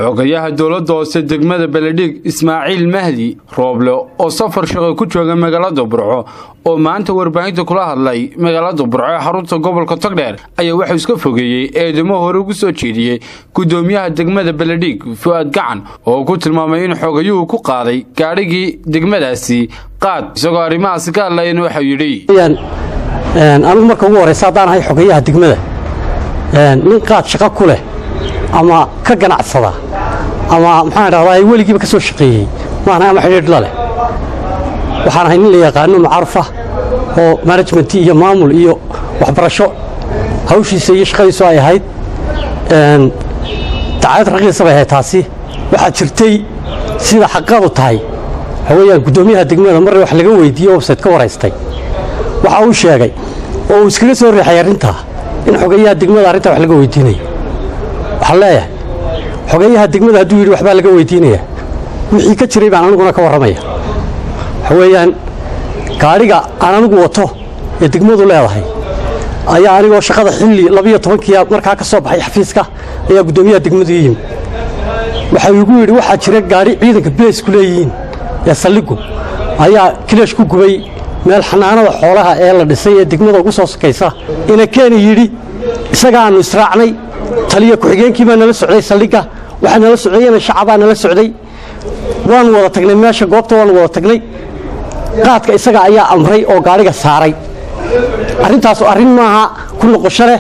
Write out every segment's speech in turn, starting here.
xogayaha dowladda hoose degmada Beledhig Ismaaciil Mahdi Rooble oo safar shaqo ku jooga magaalada Burco oo maanta warbaahinta kula hadlay magaalada Burco ee xarunta gobolka Togdheer ayaa waxa iska fogeeyay eedamo hore ugu soo jeediyay gudoomiyaha degmada Beledhig Fuad Gacan oo ku tilmaamay in xogayuhu ku qaaday gaarigii degmadaasi qaad isagoo arrimahaas ka hadlayna waxa yiri anigu marka ugu horeysa hadaan ahay xogayaha degmada nin qaad shaqo ku leh ama ka ganacsada ama maxaan raadayay weligiiba ka soo shaqeeyay maana ama xiriir la leh waxaan ahay nin la yaqaan macrufa oo management iyo maamul iyo waxbarasho hawshiisa iyo shaqadiisu ay ahayd tacaad raqiis bay taasi waxa jirtay sida xaqadu tahay hawayaan gudoomiyaha degmada mar wax laga weydiiyay website ka wareystay waxa uu sheegay oo iskaga soo riixay arinta in xogayaha degmada arinta wax laga weydiinayo waxaa xogayaha degmada hadduu yidhi waxbaa laga weydiinaya wixii ka jiray baan aniguna ka warramaya waxaweyaan gaadhiga aan anigu wato ee degmadu leedahay ayaa anigoo shaqada xilli 12 markaa ka soo baxay xafiiska ayaa gudoomiyaha degmadu yimi waxa uu igu yidhi waxaa jira gaadhi ciidanka beesku leeyihiin ee saldhigu ayaa kilash ku gubay meel xanaanada xoolaha ee la dhisay ee degmada ugu soo sakaysa ina keeni yidhi isagaanu israacnay taliya ku-xigeenkii baa nala socday saldhiga waxaa nala socdayna shacabaa nala socday waan wada tagnay meesha goobta waan wada tagnay qaadka isaga ayaa amray oo gaariga saaray arrintaas arrin maaha ku noqosho leh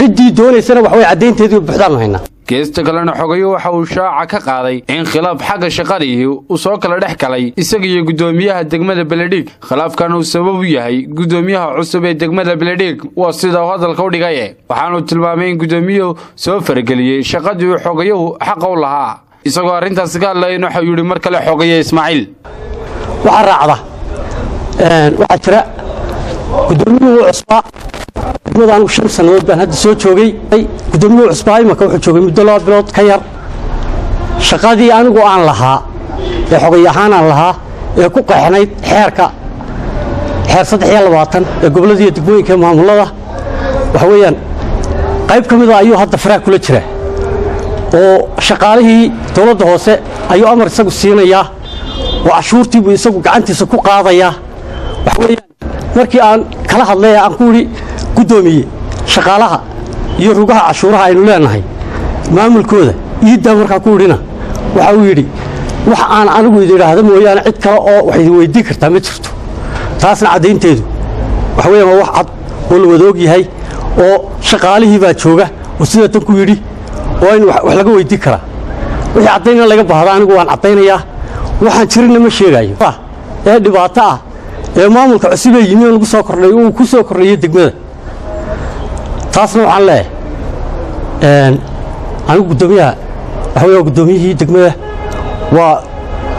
ciddii doonaysana wax way caddeynteedii buuxdaan haynaa geesta kalena xogayo waxa uu shaaca ka qaaday in khilaaf xagga shaqadii uu soo kala dhex galay isaga iyo gudoomiyaha degmada Beledhig khilaafkan uu sabab u yahay gudoomiyaha cusub ee degmada Beledhig waa sida hadalka u dhigay waxaanu tilmaamay in gudoomiyuhu soo fargeliyay shaqadii uu xogayuhu xaq u lahaa isagoo arrintaas ka hadlay waxa uu yiri mar kale xogaye Ismaaciil waxa raacda waxa jira gudoomiyuhu cusub mudaan 5 sanadood baan hadda soo joogay gudoomiyaha cusbaa marka wuxuu joogay muddo 2 bilood ka yar shaqadii anigu aan lahaa ee xogayahan aan lahaa ee ku qaxnayd xeer 320 ee gobolada iyo degmooyinka maamulada waxa weeyaan qayb kamid ah ayuu hadda faraaq kula jira oo shaqaalihii dawladda hoose ayuu amar isagu siinaya oo cashuurtii buu isagu gacantiisa ku qaadaya waxa weeyaan markii aan kala hadlay aan ku yiri gudoomiye shaqaalaha iyo rugaha cashuuraha aynu leenahay maamulkooda iida markaa ku yirina waxa uu yiri wax aan anigu idiraahdo mooyaan cid kale oo wax weydiin kartaa ma jirto taasna cadeynteedu waxa weeyaan wax cad oo la wada og yahay oo shaqaalihii baa jooga oo sida tan ku yiri oo in wax laga weydiin kara wixii cadeyna laga baahdo anigu waan cadeynayaa waxaan jirina ma sheegayo ee dhibaato ah ee maamulka cusub ee yimid lagu soo kordhay oo ku soo kordhay degmada taasna waxaan leeyahay anigu gudoomiyaha waxa weeye gudoomiyihii degmada waa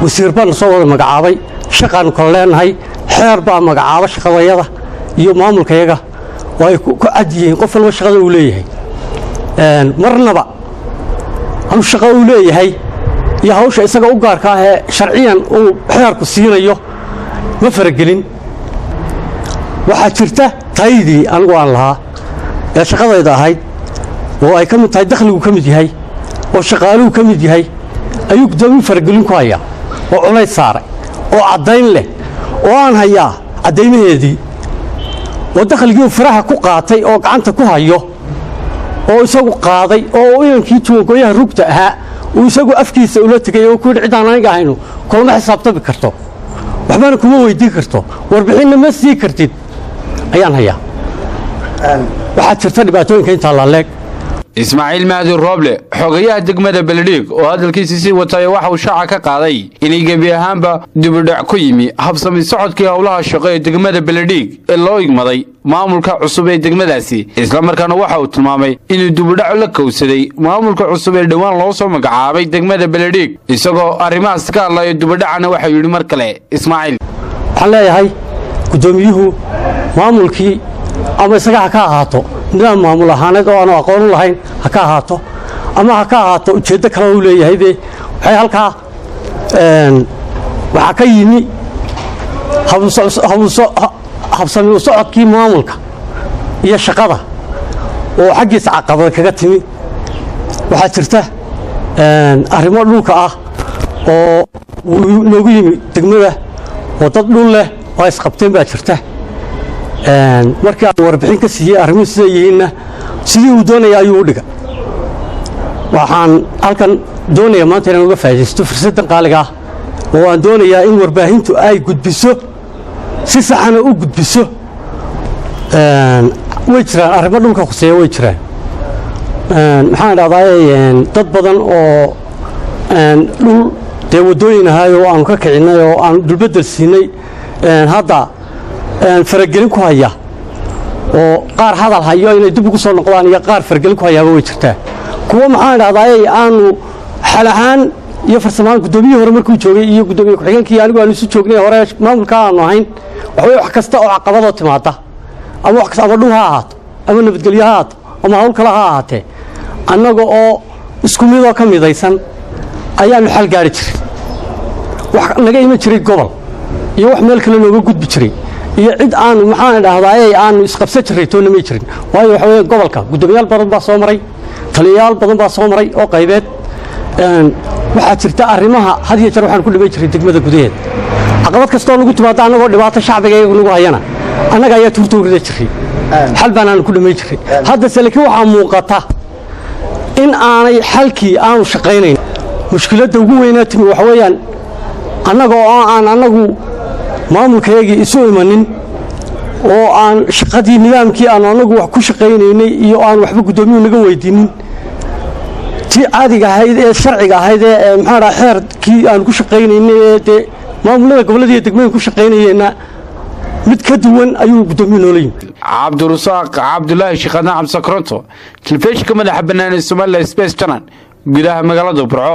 wasiir baan soo wada magacaabay shaqaan kala leenahay xeer baa magacaaba shaqadayada iyo maamulkayaga oo ay ku cadiyeen qof walba shaqada uu leeyahay marnaba anu shaqo uu leeyahay iyo hawsha isaga u gaarka ah ee sharciyan uu xeerku siinayo ma faragelin waxa jirta taydii anigu aan lahaa ee shaqadayda ahayd oo ay ka mid tahay dakhligu ka mid yahay oo shaqaaluhu ka mid yahay ayuu gudoomiye faragelin ku hayaa oo culays saaray oo cadeyn leh oo aan hayaa cadeymaheedii oo dakhligii faraha ku qaatay oo gacanta ku hayo oo isagu qaaday oo inankii joogoyaha rugta ahaa uu isagu afkiisa ula tagay oo ku yiri cid aan aniga ahayno kulma xisaabtami karto waxbana kuma weydiin karto warbixinna ma sii kartid ayaan hayaa waxa jirta dhibaatooyinka inta la leeg Ismaaciil Mahdi Rooble xogayaha degmada Beledhig oo hadalkiisa si watay waxa uu shaaca ka qaaday in gabi ahaanba dib u dhac ku yimi habsami socodkii hawlaha shaqo ee degmada Beledhig ee loo igmaday maamulka cusub ee degmadaasi isla markaana waxa uu tilmaamay in dib u dhac la kowsaday maamulka cusub ee dhawaan loo soo magacaabay degmada Beledhig isagoo arrimahaas ka hadlay dib u dhacana waxa uu yiri mar kale Ismaaciil waxaan leeyahay gudoomiyuhu maamulkii ama isaga ka ahaato nidaam maamul ahaaneed oo aan aqoon lahayn ka ahaato ama ka ahaato ujeedo kale uu leeyahay waxay halka waxa ka yimi habsami socodkii maamulka iyo shaqada oo xaqiisa caqabad kaga timi waxa jirta arrimo dhulka ah oo noogu yimi degmada oo dad dhul leh oo isqabteen baa jirta markii aan warbixin ka siiyey arrimuhu sida yihiinna sidii uu doonaya ayuu u dhiga waxaan halkan doonayaa maanta inaan uga faa'iidaysto fursaddan qaaliga ah oo aan doonayaa in warbaahintu ay gudbiso si saxana u gudbiso way jiraan arrimo dhulka khuseeya way jiraan maxaan dhahdaa dad badan oo dhul dee waddooyin ahaay oo aanu ka kicinay oo aanu dhulbeddel siinay hadda faragelin ku haya oo qaar hadal hayo inay dib ugu soo noqdaan iyo qaar faragelin ku hayaaba way jirtaa kuwa maxaan dhahdaa aanu xal ahaan iyo farsamaan guddoomiyihii hore markuu joogay iyo guddoomiye ku-xigeenkii anigu aanu isu joognay hore maamulka aanu ahayn waxaweye wax kasta oo caqabadoo timaada ama wax kasta ama dhul ha ahaato ama nabadgelyo ha ahaato ama hawl kale ha ahaatee annaga oo isku midoo ka midaysan ayaanu xal gaari jiray wax naga iman jiray gobol iyo wax meel kale nooga gudbi jiray iyo cid aanu maxaan dhahdaa aanu isqabsan jirray toona may jirin waayo waxa weeye gobolka guddoomiyaal badan baa soo maray taliyayaal badan baa soo maray oo qaybeed waxaa jirta arrimaha had iyo jeer waxaan ku dhimay jiray degmada gudaheed caqabad kastoo lagu timaado annagoo dhibaato shacbiga iyagu nagu hayana annaga ayaa tuurtuurida jiray xal baanaanu ku dhimay jiray haddase laakiin waxaa muuqata in aanay xalkii aanu shaqaynayn mushkiladda ugu weynaa timi waxa weeyaan annaga oo aan annagu maamulkayagii isu imanin oo aan shaqadii nidaamkii aanu annagu wax ku shaqaynaynay iyo aan waxba guddoomiyuhu naga weydiinin tii caadiga ahayd ee sharciga ahayd ee maxaa dhaha xeerkii aanu ku shaqaynaynay ee dee maamulada gobollada iyo degmooyin ku shaqaynayeenna mid ka duwan ayuu guddoomiyu noola yimid cabdirasaaq cabdulaahi sheekh xamse koronto telefishinka madaxa bannaan ee Soomaaliya Space Channel gudaha magaalada Burco.